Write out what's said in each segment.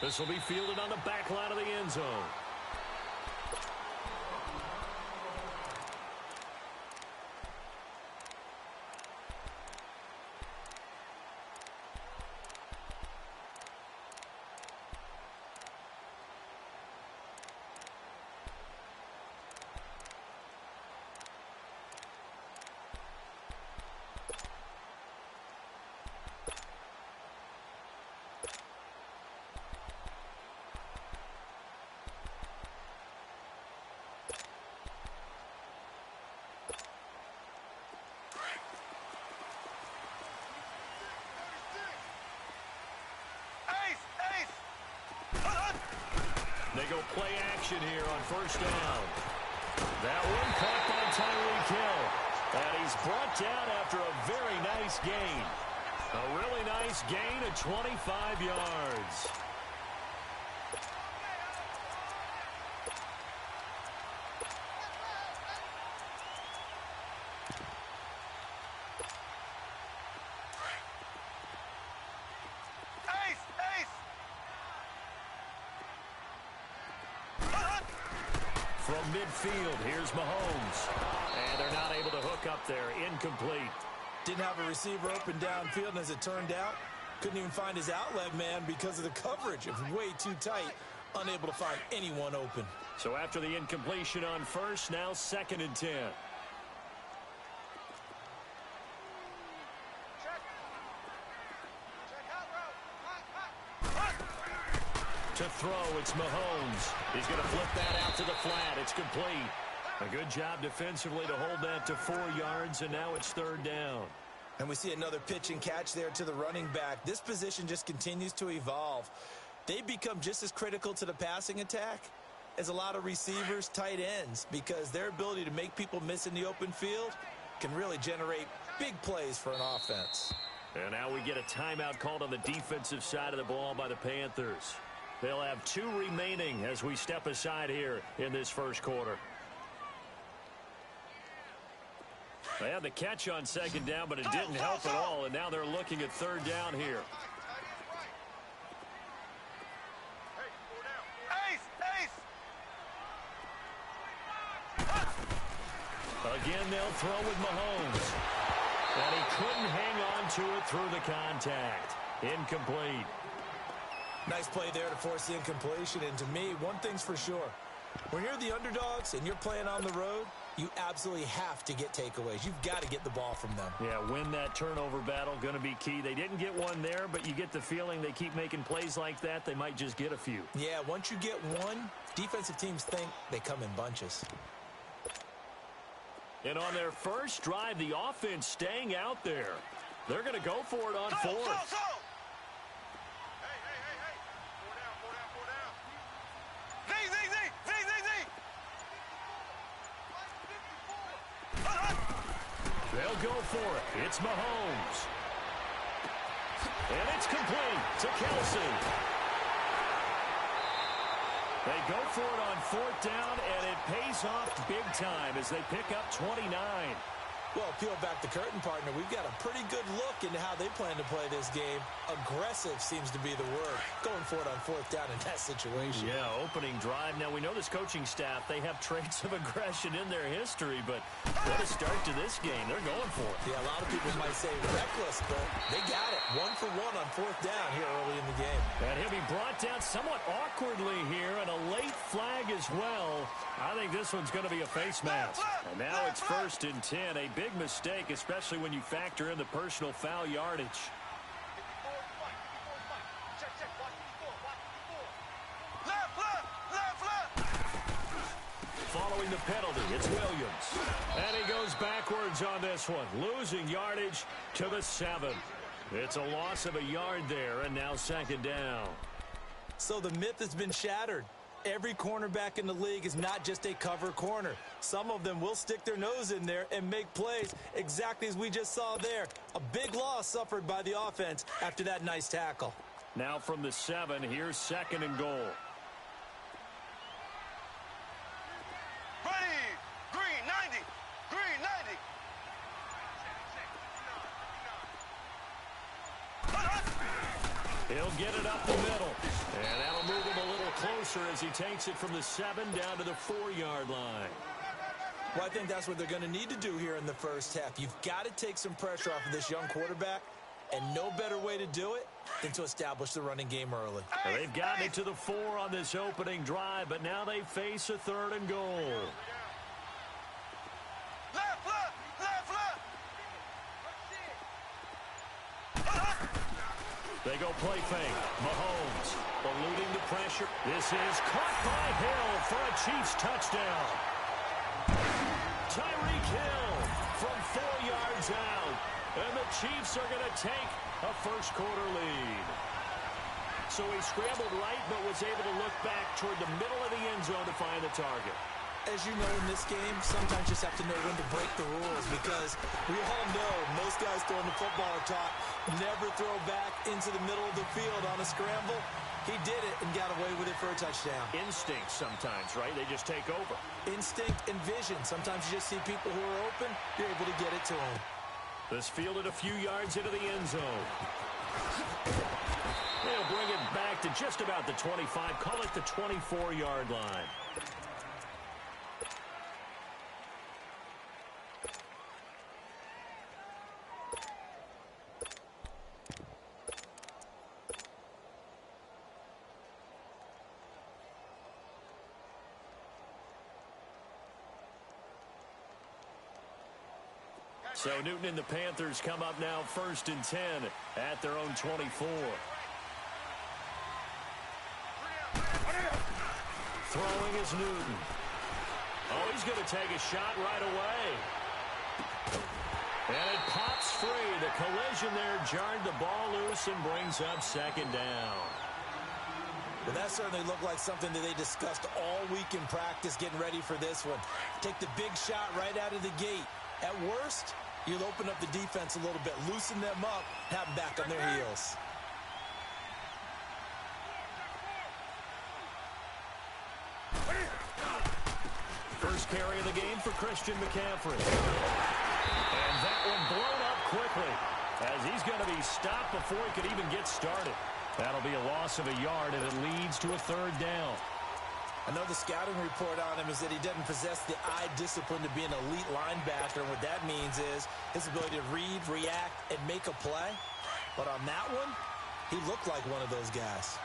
This will be fielded on the back line of the end zone. They go play action here on first down. That one caught by Tyreek Hill. And he's brought down after a very nice gain. A really nice gain of 25 yards. From midfield, here's Mahomes. And they're not able to hook up there. Incomplete. Didn't have a receiver open downfield, and as it turned out, couldn't even find his outlet man because of the coverage. It was way too tight, unable to find anyone open. So after the incompletion on first, now 2nd and 10. To throw, it's Mahomes. He's going to flip that out to the flat. It's complete. A good job defensively to hold that to 4 yards, and now it's 3rd down. And we see another pitch and catch there to the running back. This position just continues to evolve. They become just as critical to the passing attack as a lot of receivers, tight ends, because their ability to make people miss in the open field can really generate big plays for an offense. And now we get a timeout called on the defensive side of the ball by the Panthers. They'll have 2 remaining as we step aside here in this first quarter. They had the catch on 2nd down, but it didn't help at all, and now they're looking at 3rd down here. Again, they'll throw with Mahomes. And he couldn't hang on to it through the contact. Incomplete. Nice play there to force the incompletion. And to me, one thing's for sure. When you're the underdogs and you're playing on the road, you absolutely have to get takeaways. You've got to get the ball from them. Yeah, win that turnover battle, going to be key. They didn't get one there, but you get the feeling they keep making plays like that, they might just get a few. Yeah, once you get one, defensive teams think they come in bunches. And on their first drive, the offense staying out there. They're going to go for it on 4th. They'll go for it. It's Mahomes. And it's complete to Kelsey. They go for it on 4th down, and it pays off big time as they pick up 29. Well, peel back the curtain, partner. We've got a pretty good look into how they plan to play this game. Aggressive seems to be the word. Going for it on 4th down in that situation. Yeah, opening drive. Now, we know this coaching staff, they have traits of aggression in their history, but what a start to this game. They're going for it. Yeah, a lot of people might say reckless, but they got it. 1 for 1 on 4th down here early in the game. And he'll be brought down somewhat awkwardly here, and a late flag as well. I think this one's going to be a face mask. And now it's 1st and 10. A big mistake, especially when you factor in the personal foul yardage. Following the penalty, it's Williams. And he goes backwards on this one, losing yardage to the 7. It's a loss of a yard there, and now 2nd down. So the myth has been shattered. Every cornerback in the league is not just a cover corner. Some of them will stick their nose in there and make plays exactly as we just saw there. A big loss suffered by the offense after that nice tackle. Now from the 7, here's 2nd and goal. Ready, green 90, green 90. He'll get it up the middle, and that'll closer as he takes it from the 7 down to the 4-yard line. Well, I think that's what they're going to need to do here in the first half. You've got to take some pressure off of this young quarterback, and no better way to do it than to establish the running game early. Well, they've gotten it to the 4 on this opening drive, but now they face a 3rd and goal. Left, left, left, left. They go play fake. Mahomes eluding the pressure. This is caught by Hill for a Chiefs touchdown. Tyreek Hill from 4 yards out. And the Chiefs are going to take a first-quarter lead. So he scrambled right, but was able to look back toward the middle of the end zone to find the target. As you know, in this game, sometimes you just have to know when to break the rules, because we all know most guys throwing the football are taught never throw back into the middle of the field on a scramble. He did it and got away with it for a touchdown. Instinct sometimes, right? They just take over. Instinct and vision. Sometimes you just see people who are open, you're able to get it to them. This fielded a few yards into the end zone. They'll bring it back to just about the 25. Call it the 24-yard line. So Newton and the Panthers come up now 1st and 10 at their own 24. Throwing is Newton. Oh, he's going to take a shot right away. And it pops free. The collision there jarred the ball loose and brings up 2nd down. Well, that certainly looked like something that they discussed all week in practice getting ready for this one. Take the big shot right out of the gate. At worst, you'll open up the defense a little bit, loosen them up, have them back on their heels. First carry of the game for Christian McCaffrey. And that one blown up quickly as he's going to be stopped before he could even get started. That'll be a loss of a yard, and it leads to a 3rd down. I know the scouting report on him is that he doesn't possess the eye discipline to be an elite linebacker. And what that means is his ability to read, react, and make a play. But on that one, he looked like one of those guys.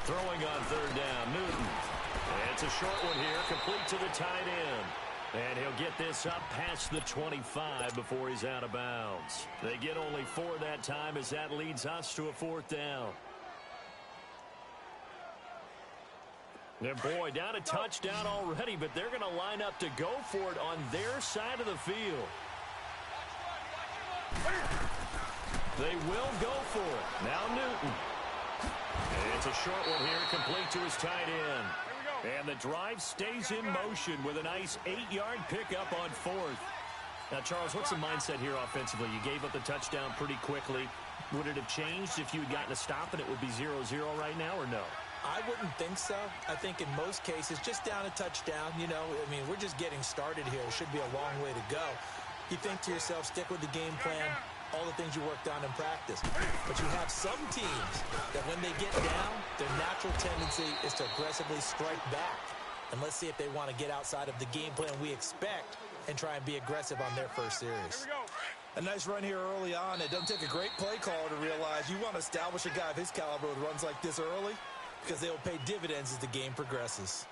Throwing on 3rd down, Newton. And it's a short one here, complete to the tight end. And he'll get this up past the 25 before he's out of bounds. They get only 4 that time as that leads us to a 4th down. And boy, down a touchdown already, but they're going to line up to go for it on their side of the field. They will go for it. Now Newton. And it's a short one here, complete to his tight end. And the drive stays in motion with a nice 8-yard pickup on 4th. Now, Charles, what's the mindset here offensively? You gave up the touchdown pretty quickly. Would it have changed if you had gotten a stop and it would be 0-0 right now, or no? I wouldn't think so. I think in most cases, just down a touchdown, you know, I mean, we're just getting started here. It should be a long way to go. You think to yourself, stick with the game plan, all the things you worked on in practice. But you have some teams that when they get down, their natural tendency is to aggressively strike back. And let's see if they want to get outside of the game plan we expect and try and be aggressive on their first series. A nice run here early on. It doesn't take a great play caller to realize you want to establish a guy of his caliber with runs like this early, because they will pay dividends as the game progresses.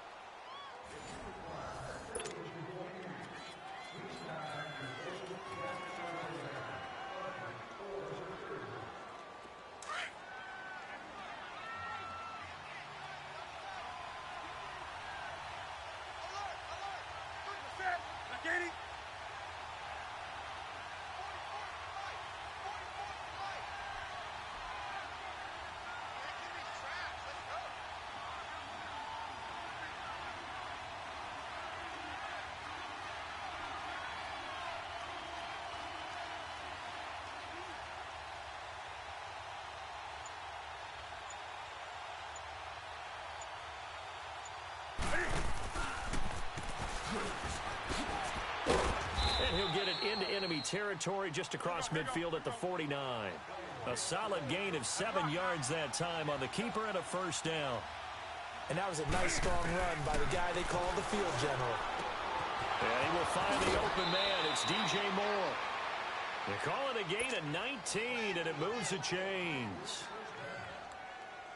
And he'll get it into enemy enemy territory just across midfield at the 49. A solid gain of 7 yards that time on the keeper and a first down. And that was a nice, strong run by the guy they call the field general. And he will find the open man. It's DJ Moore. They call it a gain of 19, and it moves the chains.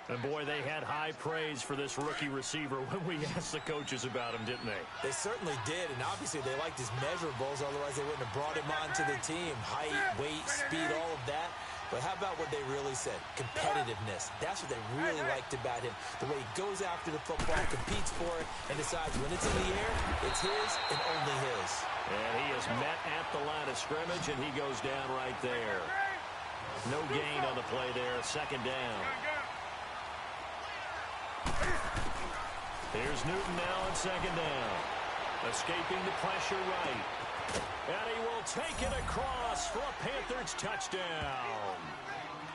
And, boy, they had high praise for this rookie receiver when we asked the coaches about him, didn't they? They certainly did, and obviously they liked his measurables. Otherwise, they wouldn't have brought him onto the team. Height, weight, speed, all of that. But how about what they really said? Competitiveness. That's what they really liked about him. The way he goes after the football, competes for it, and decides when it's in the air, it's his and only his. And he is met at the line of scrimmage, and he goes down right there. No gain on the play there. Second down. Here's Newton now on second down. Escaping the pressure right. And he will take it across for a Panthers touchdown.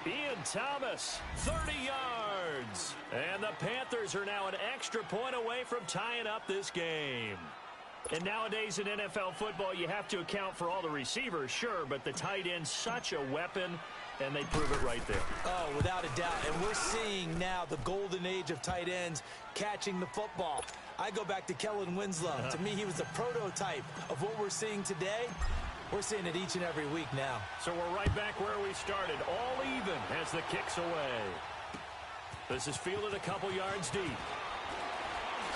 Ian Thomas, 30 yards. And the Panthers are now an extra point away from tying up this game. And nowadays in NFL football, you have to account for all the receivers, sure, but the tight end's such a weapon, and they prove it right there. Oh, without a doubt. And we're seeing now the golden age of tight ends catching the football. I go back to Kellen Winslow. To me, he was the prototype of what we're seeing today. We're seeing it each and every week now. So we're right back where we started, all even as the kick's away. This is fielded a couple yards deep.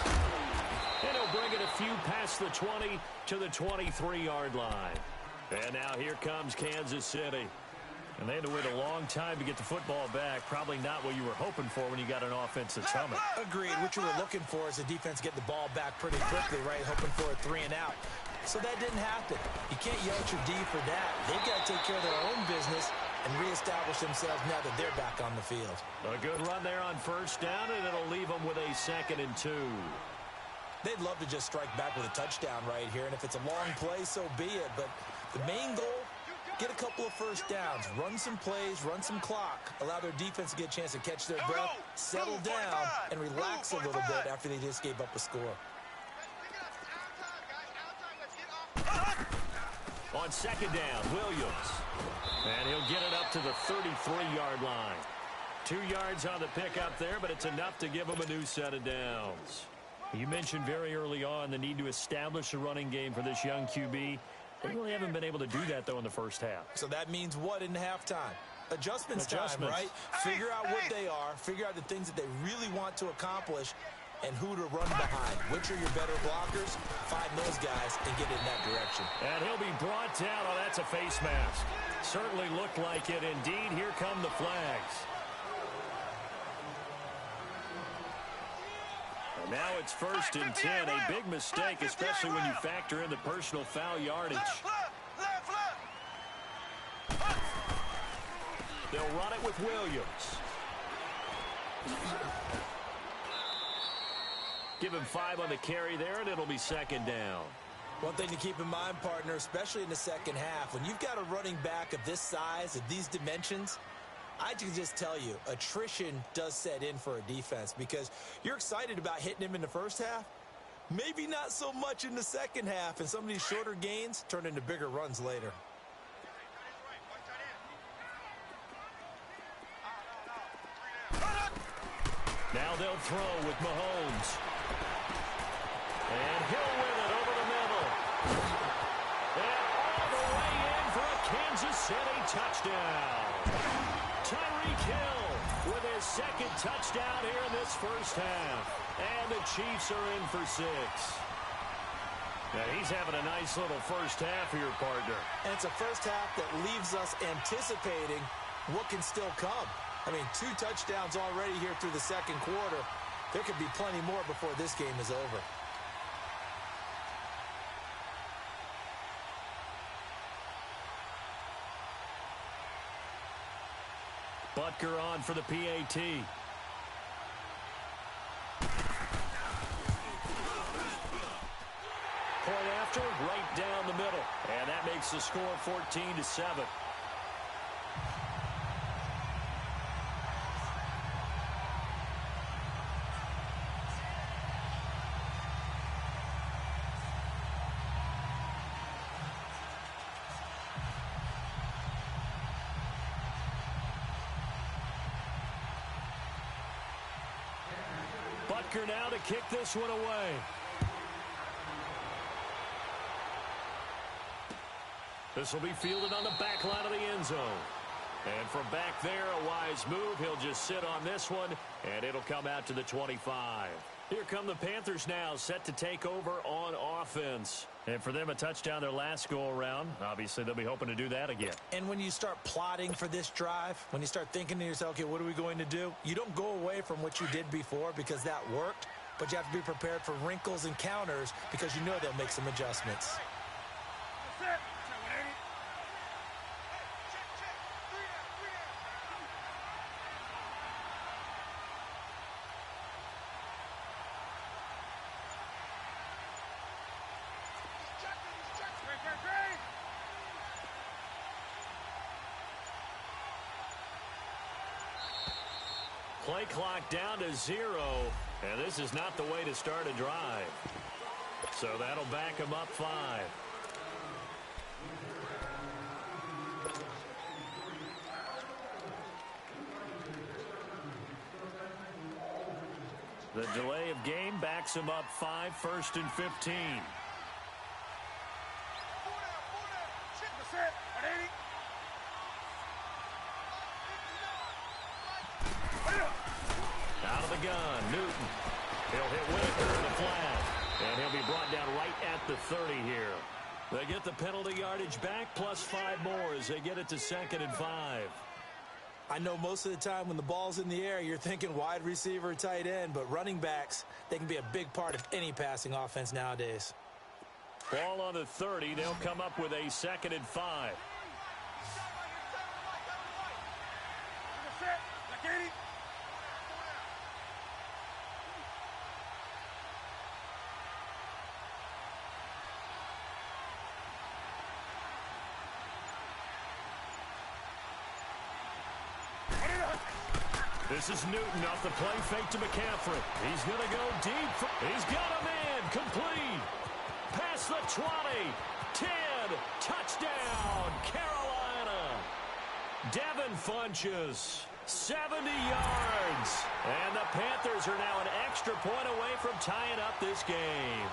And he'll bring it a few past the 20 to the 23-yard line. And now here comes Kansas City. And they had to wait a long time to get the football back. Probably not what you were hoping for when you got an offense that's humming. Agreed. What you were looking for is the defense get the ball back pretty quickly, right? Hoping for a 3 and out. So that didn't happen. You can't yell at your D for that. They've got to take care of their own business and reestablish themselves now that they're back on the field. A good run there on first down, and it'll leave them with a 2nd and 2. They'd love to just strike back with a touchdown right here, and if it's a long play, so be it. But the main goal, get a couple of first downs, run some plays, run some clock, allow their defense to get a chance to catch their breath, settle down, and relax a little bit after they just gave up a score. On second down, Williams. And he'll get it up to the 33-yard line. 2 yards on the pickup there, but it's enough to give him a new set of downs. You mentioned very early on the need to establish a running game for this young QB. They really haven't been able to do that, though, in the first half. So that means what in halftime? Adjustments time, right? Figure out what they are, figure out the things that they really want to accomplish, and who to run behind. Which are your better blockers? Find those guys and get in that direction. And he'll be brought down. Oh, that's a face mask. Certainly looked like it. Indeed, here come the flags. And now it's 1st and 10. A big mistake, especially when you factor in the personal foul yardage. They'll run it with Williams. Give him 5 on the carry there, and it'll be 2nd down. One thing to keep in mind, partner, especially in the second half, when you've got a running back of this size, of these dimensions, I can just tell you, attrition does set in for a defense because you're excited about hitting him in the first half. Maybe not so much in the second half, and some of these shorter gains turn into bigger runs later. Now they'll throw with Mahomes. And he'll win it over the middle. And all the way in for a Kansas City touchdown. Tyreek Hill with his 2nd touchdown here in this first half. And the Chiefs are in for 6. Now he's having a nice little first half here, partner. And it's a first half that leaves us anticipating what can still come. I mean, 2 touchdowns already here through the second quarter. There could be plenty more before this game is over. Butker on for the PAT. Point after, right down the middle. And that makes the score 14-7. Butker now to kick this one away. This will be fielded on the back line of the end zone. And from back there, a wise move. He'll just sit on this one, and it'll come out to the 25. Here come the Panthers now, set to take over on offense. And for them, a touchdown their last go-around. Obviously, they'll be hoping to do that again. And when you start plotting for this drive, when you start thinking to yourself, okay, what are we going to do? You don't go away from what you did before because that worked, but you have to be prepared for wrinkles and counters because you know they'll make some adjustments. Play clock down to 0, and this is not the way to start a drive. So that'll back him up 5. The delay of game backs him up 5, 1st and 15. Out of the gun, Newton. He'll hit Whitaker in the flat, and he'll be brought down right at the 30 here. They get the penalty yardage back, plus 5 more as they get it to 2nd and 5. I know most of the time when the ball's in the air, you're thinking wide receiver, tight end, but running backs, they can be a big part of any passing offense nowadays. Ball on the 30. They'll come up with a 2nd and 5. This is Newton off the play fake to McCaffrey. He's going to go deep. He's got a man. Complete. Past the 20. 10. Touchdown, Carolina. Devin Funchess. 70 yards. And the Panthers are now an extra point away from tying up this game.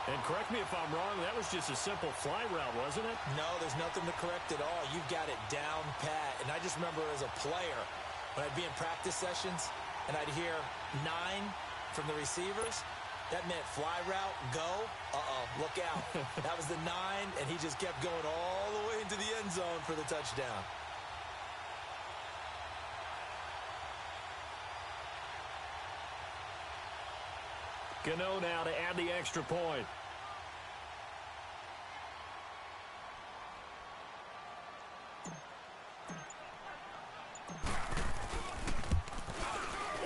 And correct me if I'm wrong, that was just a simple fly route, wasn't it? No, there's nothing to correct at all. You've got it down pat. And I just remember as a player, when I'd be in practice sessions and I'd hear 9 from the receivers, that meant fly route, go, look out. That was the 9, and he just kept going all the way into the end zone for the touchdown. Gano now to add the extra point.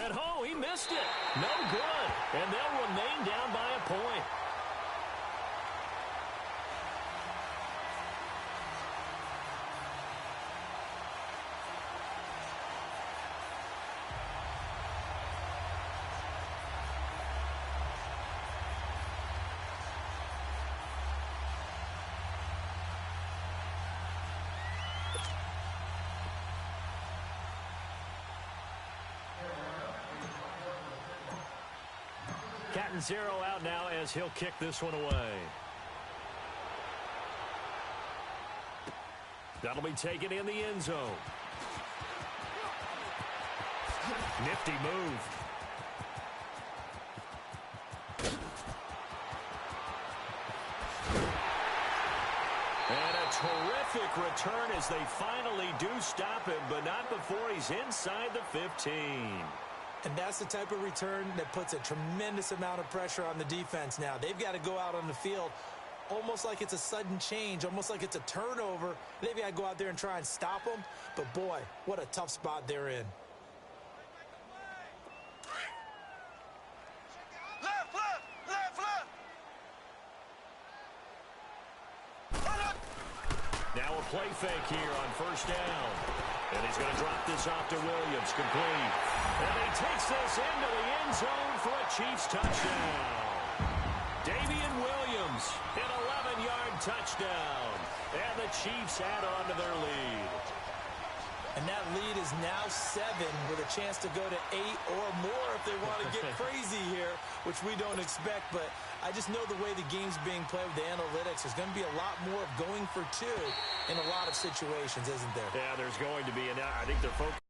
At home, he missed it. No good. And they'll remain down by a point. Catanzaro out now as he'll kick this one away. That'll be taken in the end zone. Nifty move. And a terrific return as they finally do stop him, but not before he's inside the 15. And that's the type of return that puts a tremendous amount of pressure on the defense now. They've got to go out on the field almost like it's a sudden change, almost like it's a turnover. They've got to go out there and try and stop them. But, boy, what a tough spot they're in. Now a play fake here on first down. And he's going to drop this off to Williams, complete. And he takes this into the end zone for a Chiefs touchdown. Damian Williams, an 11-yard touchdown. And the Chiefs add on to their lead. And that lead is now 7 with a chance to go to 8 or more if they want to get crazy here, which we don't expect. But I just know the way the game's being played with the analytics, there's going to be a lot more of going for 2 in a lot of situations, isn't there? Yeah, there's going to be. And I think they're focused.